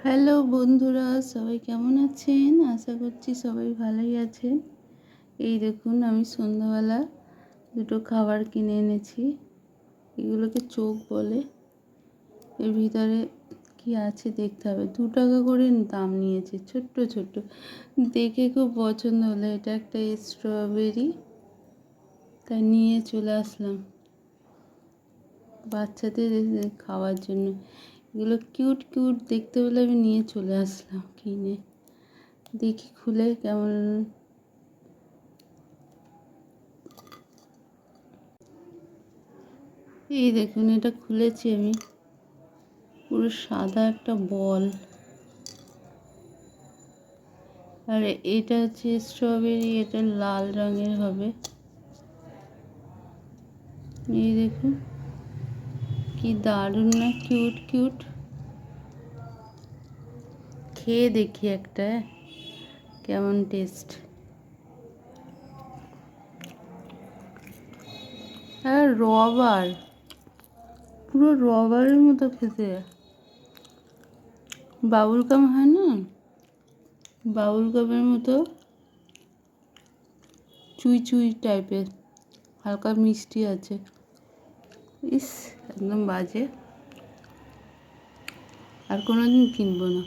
Hello বন্ধুরা, সবাই কেমন আছেন? আশা করছি সবাই ভালোই আছেন। এই দেখুন, আমি সন্ধ্যাবেলা দুটো খাবার কিনে এনেছি। এগুলোকে চোখ বলে। এর ভিতরে কি আছে দেখতে হবে। 2 টাকা করে দাম নিয়েছে, ছোট্ট ছোট্ট। দেখে খুব পছন্দ হলো। এটা একটা স্ট্রবেরি, তাই নিয়ে চলে আসলাম বাচ্চাদের খাওয়ার জন্য। এগুলো কিউট কিউট দেখতে বলে আমি নিয়ে চলে আসলাম কিনে। দেখি খুলে কেমন। এই দেখুন, এটা খুলেছি আমি। পুরো সাদা একটা বল। আর এটা হচ্ছে স্ট্রবেরি, এটা লাল রঙের হবে। এই দেখুন কি দারুণ না, কিউট কিউট। খেয়ে দেখি একটা কেমন টেস্ট। আর রবার, পুরো রবারের মতো খেতে। বাবুল গাম হয় না, বাবুল গামের মতো চুই চুই টাইপের, হালকা মিষ্টি আছে। ইস, একদম বাজে। আর কোনোদিন কিনবো না।